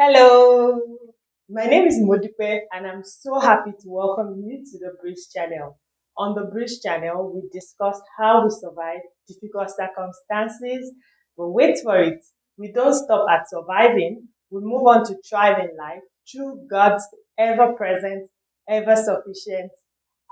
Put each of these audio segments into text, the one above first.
Hello, my name is Modipe and I'm so happy to welcome you to the Bridge channel. On the Bridge channel, we discuss how we survive difficult circumstances, but wait for it, we don't stop at surviving, we move on to thrive in life through God's ever present, ever sufficient,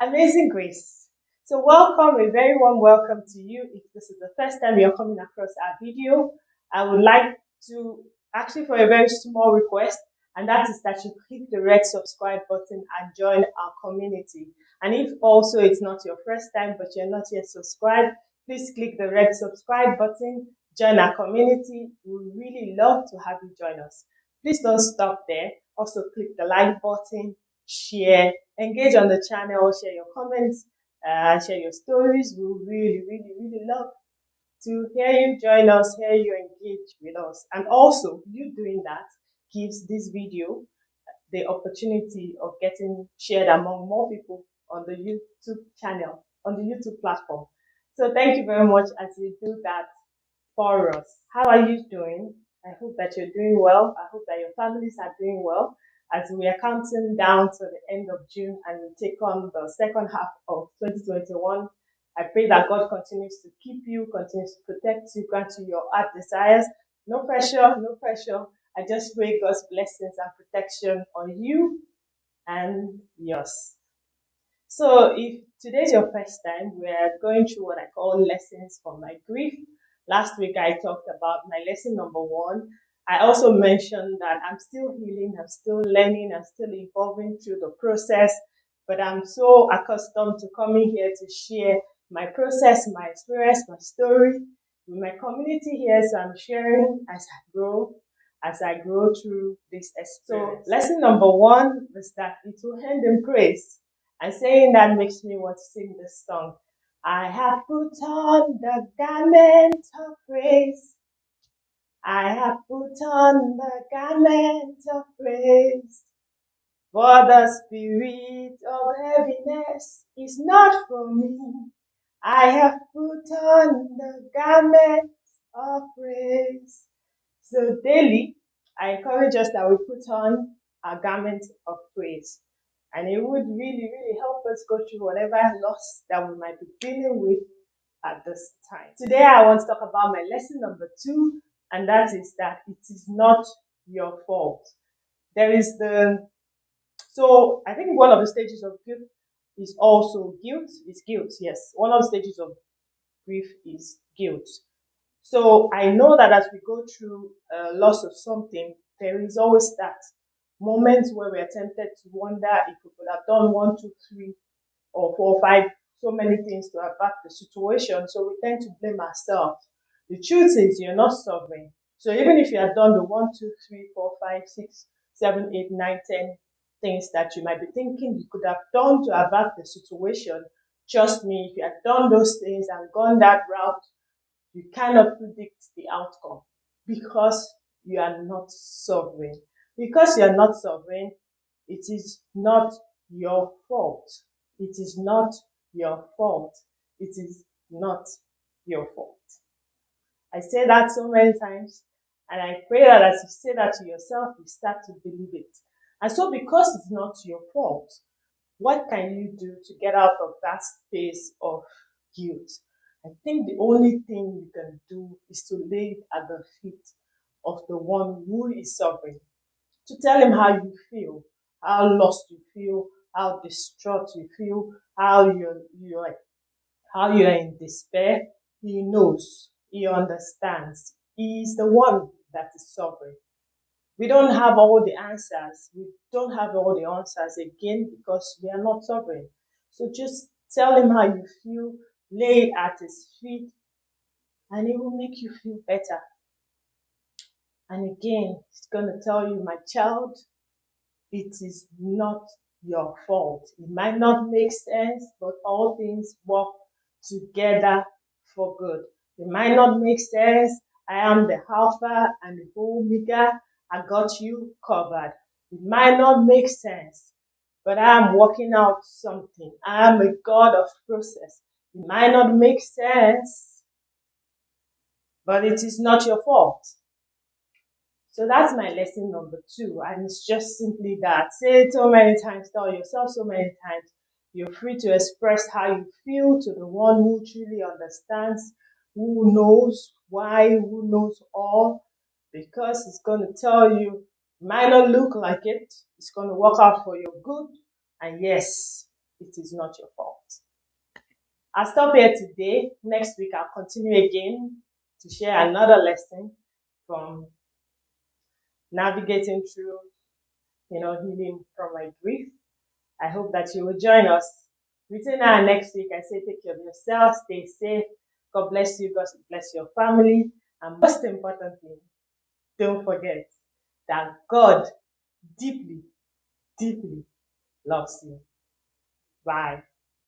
amazing grace. So, welcome, a very warm welcome to you. If this is the first time you're coming across our video, I would like to actually for a very small request, and that is that you click the red subscribe button and join our community. And if also it's not your first time but you're not yet subscribed, please click the red subscribe button, join our community. We really love to have you join us. Please don't stop there. Also click the like button, share, engage on the channel, share your comments, share your stories. We really love to hear you join us, hear you engage with us. And also, you doing that gives this video the opportunity of getting shared among more people on the YouTube channel, on the YouTube platform. So thank you very much as you do that for us. How are you doing? I hope that you're doing well. I hope that your families are doing well as we are counting down to the end of June and we take on the second half of 2021. I pray that God continues to keep you, continues to protect you, grant you your heart desires. No pressure, no pressure. I just pray God's blessings and protection on you and yours. So, if today's your first time, we're going through what I call lessons from my grief. Last week, I talked about my lesson number one. I also mentioned that I'm still healing, I'm still learning, I'm still evolving through the process, but I'm so accustomed to coming here to share my process, my experience, my story with my community here. So, I'm sharing as I grow through this experience. So, lesson number one is that it will end in praise. And saying that makes me want to sing this song. I have put on the garment of praise. I have put on the garment of praise. For the spirit of heaviness is not for me. I have put on the garment of praise. So daily, I encourage us that we put on a garment of praise. And it would really help us go through whatever loss that we might be dealing with at this time. Today, I want to talk about my lesson number two, and that is that it is not your fault. There is so I think one of the stages of guilt is also guilt. It's guilt, yes. One of the stages of grief is guilt. So I know that as we go through loss of something, there is always that moment where we are tempted to wonder if we could have done one, two, three, or four, five, so many things to avert the situation. So we tend to blame ourselves. The truth is, you're not sovereign. So even if you had done the one, two, three, four, five, six, seven, eight, nine, 10 things that you might be thinking you could have done to avert the situation, trust me, if you had done those things and gone that route, you cannot predict the outcome because you are not sovereign. Because you are not sovereign, it is not your fault. It is not your fault. It is not your fault. I say that so many times, and I pray that as you say that to yourself, you start to believe it. And so, because it's not your fault, what can you do to get out of that space of guilt? I think the only thing you can do is to lay it at the feet of the one who is sovereign, to tell him how you feel, how lost you feel, how distraught you feel, how you're in despair. He knows, he understands. He is the one that is sovereign. We don't have all the answers. We don't have all the answers again because we are not sovereign. So just tell him how you feel, lay it at his feet, and it will make you feel better. And again, it's going to tell you, my child, it is not your fault. It might not make sense, but all things work together for good. It might not make sense. I am the Alpha and the Omega. I got you covered. It might not make sense, but I am working out something. I am a God of process. It might not make sense, but it is not your fault. So that's my lesson number two. And it's just simply that. Say it so many times, tell yourself so many times. You're free to express how you feel to the one who truly understands, who knows why, who knows all, because it's going to tell you, might not look like it, it's going to work out for your good. And yes, it is not your fault. I'll stop here today. Next week, I'll continue again to share another lesson from navigating through, healing from my grief. I hope that you will join us. Between now and next week, I say take care of yourself, stay safe. God bless you, God bless your family. And most importantly, don't forget that God deeply, deeply loves you. Bye.